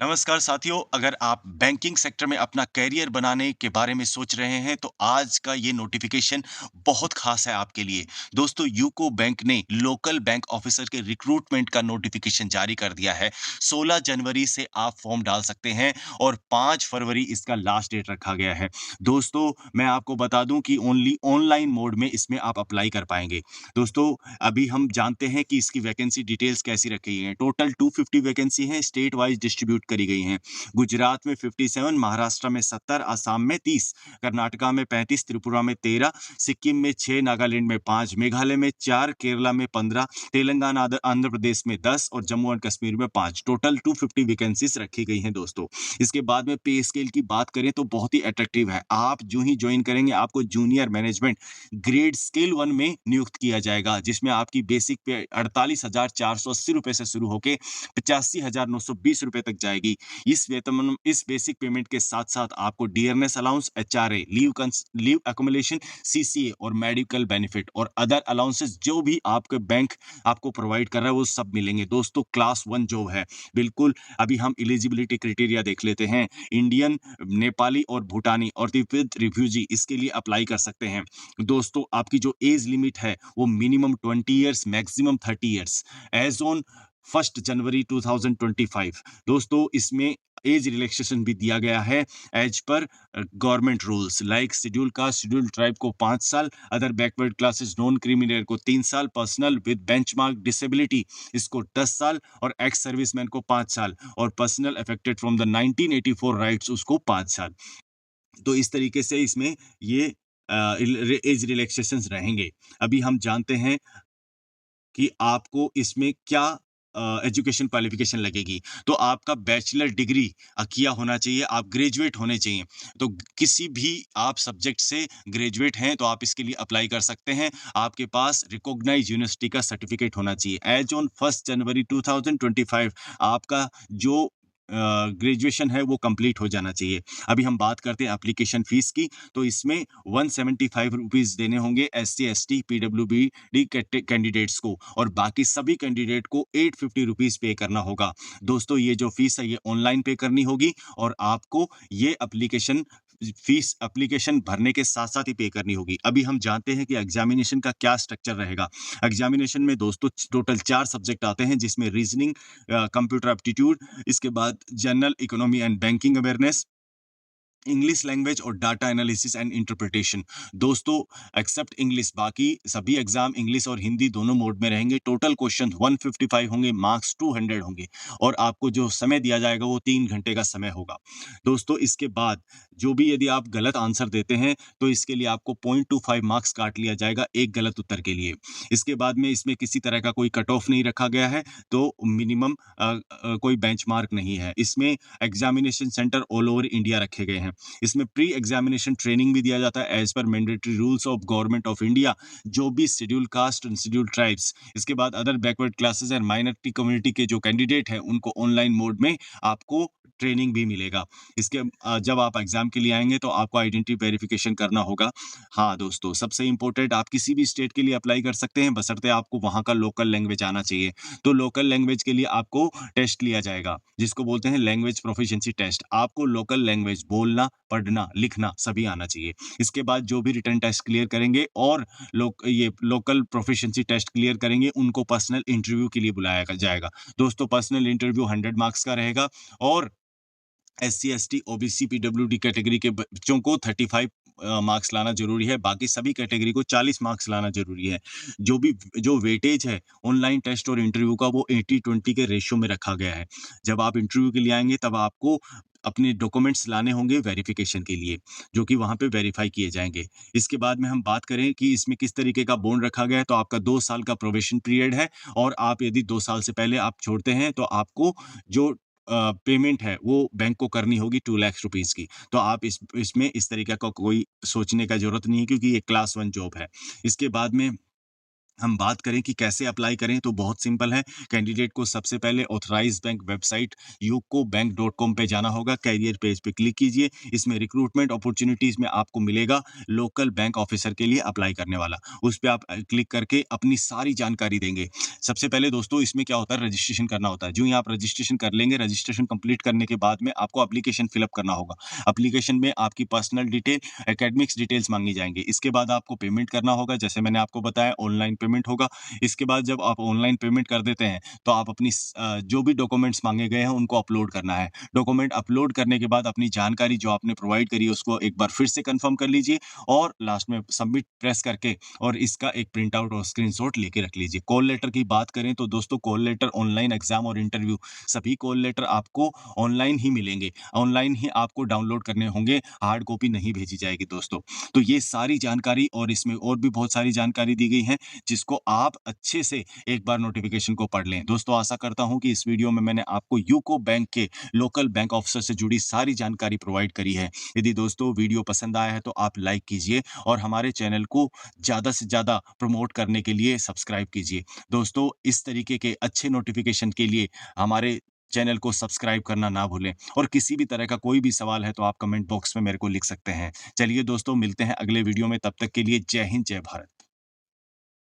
नमस्कार साथियों, अगर आप बैंकिंग सेक्टर में अपना करियर बनाने के बारे में सोच रहे हैं, तो आज का ये नोटिफिकेशन बहुत खास है आपके लिए। दोस्तों, यूको बैंक ने लोकल बैंक ऑफिसर के रिक्रूटमेंट का नोटिफिकेशन जारी कर दिया है। 16 जनवरी से आप फॉर्म डाल सकते हैं और 5 फरवरी इसका लास्ट डेट रखा गया है। दोस्तों, मैं आपको बता दूं कि ओनली ऑनलाइन मोड में इसमें आप अप्लाई कर पाएंगे। दोस्तों, अभी हम जानते हैं कि इसकी वैकेंसी डिटेल्स कैसी रखी गई हैं। टोटल 250 वैकेंसी हैं, स्टेट वाइज डिस्ट्रीब्यूट करी गई हैं। गुजरात में 57, महाराष्ट्र में 70, असम में 30, कर्नाटका में 35, त्रिपुरा में 13, सिक्किम में 6, नागालैंड में 5, मेघालय में 4, केरला में 15, तेलंगाना आंध्र प्रदेश में 10 और जम्मू एंड कश्मीर में 5। टोटल 250 वैकेंसीज रखी गई हैं दोस्तों। इसके बाद में पे स्केल की बात करें तो बहुत ही अट्रैक्टिव है। आप जो ही ज्वाइन करेंगे, आपको जूनियर मैनेजमेंट ग्रेड स्केल 1 में नियुक्त किया जाएगा, जिसमें आपकी बेसिक पे 48,480 रुपए से शुरू होके 85,920 रुपए तक जाएगी। इस बेसिक पेमेंट के साथ-साथ आपको dearness allowance, HRA, leave accumulation, CCA और मेडिकल बेनिफिट और अदर अलाउंसेस जो भी आपके बैंक आपको प्रोवाइड कर रहा है, वो सब मिलेंगे। दोस्तों, क्लास 1 जॉब है। बिल्कुल, अभी हम एलिजिबिलिटी क्राइटेरिया देख लेते हैं। इंडियन, नेपाली और भूटानी और तिब्बत रिफ्यूजी इसके लिए अप्लाई कर सकते हैं। दोस्तों, आपकी जो एज लिमिट है वो minimum 20 years, maximum 30 years age on 1 January 2025। दोस्तों, इसमें एज रिलैक्सेशन भी दिया गया है एज पर government rules, like schedule caste, schedule tribe को 5 साल, other backward classes, non criminal को 3 साल, पर्सनल विद बेंचमार्क डिसेबिलिटी इसको 10 साल और एक्स सर्विसमैन को 5 साल और personal affected from the 1984 rights उसको 5 साल। तो इस तरीके से इसमें ये एज रिलैक्सेशंस रहेंगे। अभी हम जानते हैं कि आपको इसमें क्या एजुकेशन क्वालिफिकेशन लगेगी। तो आपका बैचलर डिग्री किया होना चाहिए, आप ग्रेजुएट होने चाहिए। तो किसी भी आप सब्जेक्ट से ग्रेजुएट हैं, तो आप इसके लिए अप्लाई कर सकते हैं। आपके पास रिकॉग्नाइज्ड यूनिवर्सिटी का सर्टिफिकेट होना चाहिए। एज ऑन 1 जनवरी 2025 आपका जो ग्रेजुएशन है वो कंप्लीट हो जाना चाहिए। अभी हम बात करते हैं एप्लीकेशन फीस की, तो इसमें 175 रुपीज़ देने होंगे एससी, एसटी, पीडब्ल्यूबीडी कैंडिडेट्स को और बाकी सभी कैंडिडेट को 850 रुपीज़ पे करना होगा। दोस्तों, ये जो फीस है ये ऑनलाइन पे करनी होगी और आपको ये एप्लीकेशन भरने के साथ-साथ ही पे करनी होगी। अभी हम जानते हैं कि एग्ज़ामिनेशन का क्या स्ट्रक्चर रहेगा। एग्ज़ामिनेशन में दोस्तों टोटल 4 सब्जेक्ट आते हैं, जिसमें रीज़निंग, कंप्यूटर एप्टीट्यूड, इसके बाद general economy and banking awareness, English language और डाटा एनालिसिस एंड इंटरप्रिटेशन। दोस्तों, एक्सेप्ट इंग्लिश, बाकी सभी एग्जाम इंग्लिश और हिंदी दोनों मोड में रहेंगे। टोटल क्वेश्चन 155 होंगे, मार्क्स 200 होंगे और आपको जो समय दिया जाएगा वो 3 घंटे का समय होगा। दोस्तों, इसके बाद जो भी यदि आप गलत आंसर देते हैं, तो इसके लिए आपको 0.25 मार्क्स काट लिया जाएगा एक गलत उत्तर के लिए। इसके बाद में इसमें किसी तरह का कोई कट ऑफ नहीं रखा गया है, तो मिनिमम कोई बेंचमार्क नहीं है। इसमें examination centre all over India रखे गए हैं। इसमें प्री एग्जामिनेशन ट्रेनिंग भी दिया जाता है एज पर mandatory rules of government of India. जो भी schedule caste and schedule tribes, इसके बाद other backward classes and minority community के जो कैंडिडेट हैं, उनको ऑनलाइन मोड में आपको ट्रेनिंग भी मिलेगा। जब आप एग्जाम के लिए आएंगे तो आपको आइडेंटिटी वेरिफिकेशन करना होगा। हाँ दोस्तों, सबसे इंपॉर्टेंट, आप किसी भी स्टेट के लिए अप्लाई कर सकते हैं, बशर्ते आपको वहाँ का लोकल लैंग्वेज आना चाहिए। तो लोकल लैंग्वेज के लिए आपको टेस्ट लिया जाएगा, जिसको बोलते हैं लैंग्वेज प्रोफिशिएंसी टेस्ट। आपको लोकल लैंग्वेज बोलना, पढ़ना, लिखना सभी आना चाहिए। इसके बाद जो भी रिटन टेस्ट क्लियर करेंगे और ये लोकल प्रोफिशिएंसी टेस्ट क्लियर करेंगे, उनको पर्सनल इंटरव्यू के लिए बुलाया जाएगा। दोस्तों, पर्सनल इंटरव्यू 100 मार्क्स का रहेगा और SC, ST, OBC, PWD category के बच्चों को 35 मार्क्स लाना ज़रूरी है, बाकी सभी कैटेगरी को 40 मार्क्स लाना ज़रूरी है। जो वेटेज है ऑनलाइन टेस्ट और इंटरव्यू का, वो 80-20 के रेशियो में रखा गया है। जब आप इंटरव्यू के लिए आएँगे, तब आपको अपने डॉक्यूमेंट्स लाने होंगे वेरिफिकेशन के लिए, जो कि वहाँ पे वेरीफाई किए जाएँगे। इसके बाद में हम बात करें कि इसमें किस तरीके का बॉन्ड रखा गया है, तो आपका 2 साल का प्रोबेशन पीरियड है और आप यदि 2 साल से पहले आप छोड़ते हैं, तो आपको जो पेमेंट है वो बैंक को करनी होगी 2 लाख रुपीस की। तो आप इसमें इस तरीके का कोई सोचने का ज़रूरत नहीं है, क्योंकि ये क्लास 1 जॉब है। इसके बाद में हम बात करें कि कैसे अप्लाई करें तो बहुत सिंपल है। कैंडिडेट को सबसे पहले ऑथराइज्ड बैंक वेबसाइट यूकोबैंक.com पे जाना होगा। कैरियर पेज पे क्लिक कीजिए। इसमें रिक्रूटमेंट अपॉर्च्युनिटीज़ में आपको मिलेगा लोकल बैंक ऑफिसर के लिए अप्लाई करने वाला। उस पे आप क्लिक करके अपनी सारी जानकारी देंगे। सबसे पहले दोस्तों इसमें क्या होता है, रजिस्ट्रेशन करना होता है। जो ही आप रजिस्ट्रेशन कर लेंगे, रजिस्ट्रेशन कंप्लीट करने के बाद में आपको एप्लीकेशन फिल अप करना होगा। एप्लीकेशन में आपकी पर्सनल डिटेल, एकेडमिक्स डिटेल्स माँगी जाएँगी। इसके बाद आपको पेमेंट करना होगा, जैसे मैंने आपको बताया ऑनलाइन पेमेंट होगा। इसके बाद जब आप ऑनलाइन पेमेंट कर देते हैं, तो आप अपनी जो भी डॉक्यूमेंट्स माँगे गए हैं, उनको अपलोड करना है। डॉक्यूमेंट अपलोड करने के बाद अपनी जानकारी जो आपने प्रोवाइड करी है, उसको एक बार फिर से कन्फर्म कर लीजिए और लास्ट में सबमिट प्रेस करके और इसका एक प्रिंट आउट और स्क्रीनशॉट लेके रख लीजिए। कॉल लेटर की बात करें तो दोस्तों कॉल लेटर, ऑनलाइन एग्ज़ाम और इंटरव्यू सभी कॉल लेटर आपको ऑनलाइन ही मिलेंगे। ऑनलाइन ही आपको डाउनलोड करने होंगे, हार्ड कॉपी नहीं भेजी जाएगी दोस्तों। तो ये सारी जानकारी और इसमें और भी बहुत सारी जानकारी दी गई है, जिसको आप अच्छे से एक बार नोटिफ़िकेशन को पढ़ लें। दोस्तों आशा करता हूँ कि इस वीडियो में मैंने आपको यूको बैंक के लोकल बैंक ऑफिसर से जुड़ी सारी जानकारी प्रोवाइड करी है। यदि दोस्तों वीडियो पसंद आया है तो आप लाइक कीजिए और हमारे चैनल को ज़्यादा से ज़्यादा प्रमोट करने के लिए सब्सक्राइब कीजिए। दोस्तों इस तरीके के अच्छे नोटिफ़िकेशन के लिए हमारे चैनल को सब्सक्राइब करना ना भूलें और किसी भी तरह का कोई भी सवाल है तो आप कमेंट बॉक्स में मेरे को लिख सकते हैं। चलिए दोस्तों मिलते हैं अगले वीडियो में, तब तक के लिए जय हिंद, जय भारत।